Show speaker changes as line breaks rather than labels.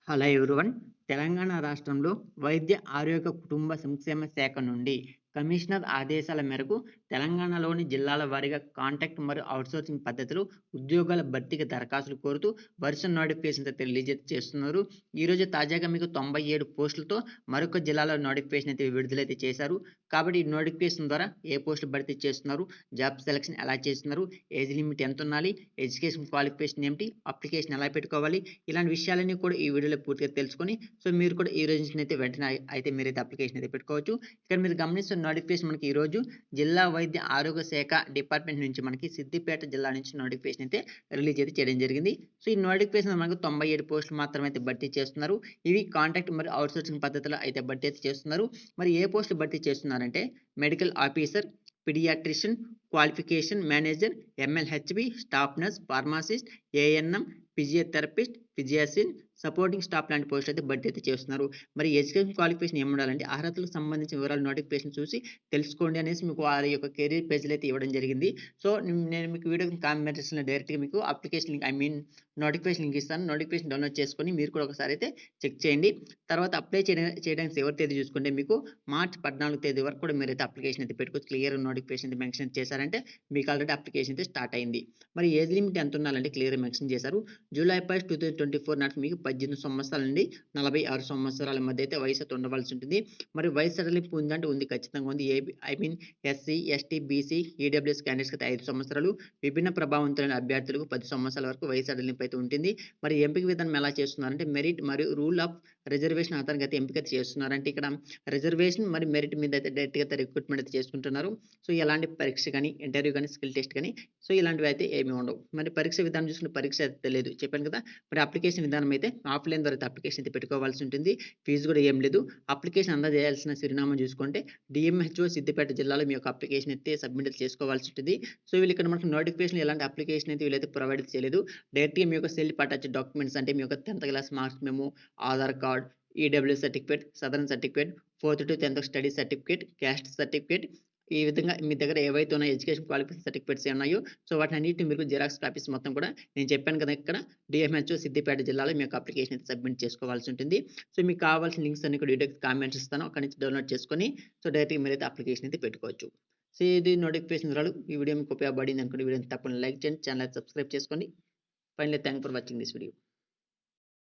Hello everyone. Telangana రాష్ట్రంలో వైద్య ఆరోగ్య కుటుంబ సంక్షేమ శాఖ నుండి కమిషనర్ ఆదేశాల మేరకు తెలంగాణలోని జిల్లాల వారీగా కాంట్రాక్ట్ మరియు అవుట్సోర్సింగ్ పద్ధతిలో ఉద్యోగాల భర్తీకి దరఖాస్తులు కోరుతూ వరుస నోటిఫికేషన్స్ అయితే రిలీజ్ చేస్తున్నారు. ఈరోజు తాజాగా మీకు 97 పోస్టులతో మరొక జిల్లాలో నోటిఫికేషన్ అయితే విడుదలైతే చేశారు. కాబట్టి ఈ నోటిఫికేషన్ ద్వారా ఏ పోస్టులు భర్తీ చేస్తున్నారు, జాబ్ సెలక్షన్ ఎలా చేస్తున్నారు, ఏజ్ లిమిట్ ఎంత ఉండాలి, ఎడ్యుకేషన్ క్వాలిఫికేషన్ ఏమిటి, అప్లికేషన్ ఎలా పెట్టుకోవాలి, ఇలాంటి విషయాలన్నీ కూడా ఈ వీడియోలో పూర్తిగా తెలుసుకొని మీరు కూడా ఈ రోజు నుంచి అయితే వెంటనే అయితే మీరైతే అప్లికేషన్ అయితే పెట్టుకోవచ్చు. ఇక్కడ మీరు గమనిస్తున్న నోటిఫికేషన్ మనకి ఈ రోజు జిల్లా వైద్య ఆరోగ్య శాఖ డిపార్ట్మెంట్ నుంచి మనకి సిద్దిపేట జిల్లా నుంచి నోటిఫికేషన్ అయితే రిలీజ్ అయితే చేయడం జరిగింది. సో ఈ నోటిఫికేషన్ మనకు 97 పోస్టులు మాత్రమే అయితే భర్తీ చేస్తున్నారు. ఇవి కాంట్రాక్ట్ మరియు అవుట్సోర్సింగ్ పద్ధతిలో అయితే భర్తీ అయితే చేస్తున్నారు. మరి ఏ పోస్టులు భర్తీ చేస్తున్నారంటే medical officer, paediatrician, qualification manager, MLHB, staff nurse, pharmacist, ANM, physiotherapist, physician, supporting staff లాంటి పోస్టులు అయితే భర్తీ అయితే చేస్తున్నారు. మరి ఎడ్యుకేషన్ క్వాలిఫికేషన్ ఏమి ఉండాలంటే అర్హతలకు సంబంధించిన వివరాలు నోటిఫికేషన్ చూసి తెలుసుకోండి అనేసి మీకు వారి యొక్క కెరీర్ పేజ్లు అయితే ఇవ్వడం జరిగింది. సో నేను మీకు వీడియో కామెంట్ సెక్షన్లో డైరెక్ట్గా మీకు అప్లికేషన్ లింక్ నోటిఫికేషన్ లింక్ ఇస్తాను. నోటిఫికేషన్ డౌన్లోడ్ చేసుకొని మీరు కూడా ఒకసారి అయితే చెక్ చేయండి. తర్వాత అప్లై చేయడానికి ఎవరి తేదీ చూసుకుంటే మీకు మార్చి 14 తేదీ వరకు కూడా మీరైతే అప్లికేషన్ అయితే పెట్టుకోవచ్చు. క్లియర్ నోటిఫికేషన్ అయితే మెన్షన్ చేశారంటే మీకు ఆల్రెడీ అప్లికేషన్ అయితే స్టార్ట్ అయింది. మరి ఏజ్ లిమిట్ ఎంత ఉండాలంటే క్లియర్ మెన్షన్ చేశారు. జూలై 1, 2024 నాటికి మీకు 18 సంవత్సరాల నుండి 46 సంవత్సరాల మధ్య అయితే వయసు అయితే ఉండవలసి ఉంటుంది. మరి వయసు సడలింపు ఉందంటే ఉంది, ఖచ్చితంగా ఉంది. ఎస్సీ, ఎస్టీ, బీసీ, ఈడబ్ల్యూఎస్ క్యాండిడేట్స్కి అయితే 5 సంవత్సరాలు, విభిన్న ప్రభావంతులైన అభ్యర్థులకు 10 సంవత్సరాల వరకు వయసు సడలింపు అయితే ఉంటుంది. మరి ఎంపిక విధానం ఎలా చేస్తున్నారంటే మెరిట్ మరియు రూల్ ఆఫ్ రిజర్వేషన్ ఆధారంగా అయితే ఎంపిక చేస్తున్నారంటే ఇక్కడ రిజర్వేషన్ మరి మెరిట్ మీద అయితే డైరెక్ట్గా అయితే రిక్రూట్మెంట్ అయితే చేసుకుంటున్నారు. సో ఎలాంటి పరీక్ష కానీ, ఇంటర్వ్యూ కానీ, స్కిల్ టెస్ట్ కానీ సో ఇలాంటివి అయితే ఏమి ఉండవు. మరి పరీక్ష విధానం చూసుకుంటే పరీక్ష అయితే లేదు, చెప్పాను కదా. మరి అప్లికేషన్ విధానం అయితే ఆఫ్లైన్ ద్వారా అప్లికేషన్ అయితే పెట్టుకోవాల్సి ఉంటుంది. ఫీజు కూడా ఏం లేదు. అప్లికేషన్ అందజేయాల్సిన చిరునామా చూసుకుంటే డిఎంహెచ్ఓ సిద్దిపేట జిల్లాలో మీ యొక్క అప్లికేషన్ అయితే సబ్మిట్ చేసుకోవాల్సి ఉంటుంది. సో వీళ్ళు ఇక్కడ మనకు నోటిఫికేషన్ ఎలాంటి అప్లికేషన్ అయితే వీళ్ళైతే ప్రొవైడ్ చేయలేదు. డైరెక్ట్గా మీ యొక్క సెల్ఫ్ అటాచ్ డాక్యుమెంట్స్ అంటే మీ యొక్క 10th class marks memo, Aadhaar card, EWS certificate, southern certificate, 4th to 10th study certificate, caste certificate, ఈ విధంగా మీ దగ్గర ఏవైతే ఉన్నాయో ఎడ్యుకేషన్ క్వాలిఫికేషన్ సర్టిఫికేట్స్ ఉన్నాయో సో వాటిని అన్నిటిని మీరు జిరాక్స్ కాపీస్ మొత్తం కూడా నేను చెప్పాను కదా ఇక్కడ డిఎంహెచ్ఓ సిద్దిపేట జిల్లాలో మీ యొక్క అప్లికేషన్ అయితే సబ్మిట్ చేసుకోవాల్సి ఉంటుంది. సో మీకు కావాల్సిన లింక్స్ అన్ని కూడా డీటెయిల్స్ కామెంట్స్ ఇస్తాను, అక్కడి నుంచి డౌన్లోడ్ చేసుకొని సో డైరెక్ట్గా మీరైతే అప్లికేషన్ అయితే పెట్టుకోవచ్చు. సో ఇది నోటిఫికేషన్ వివరాలు. ఈ వీడియో మీకు ఉపయోగపడింది అనుకుంటే వీడియోని తప్పకుండా లైక్ చేయండి, ఛానల్ సబ్స్క్రైబ్ చేసుకోండి. Finally thank for watching this video.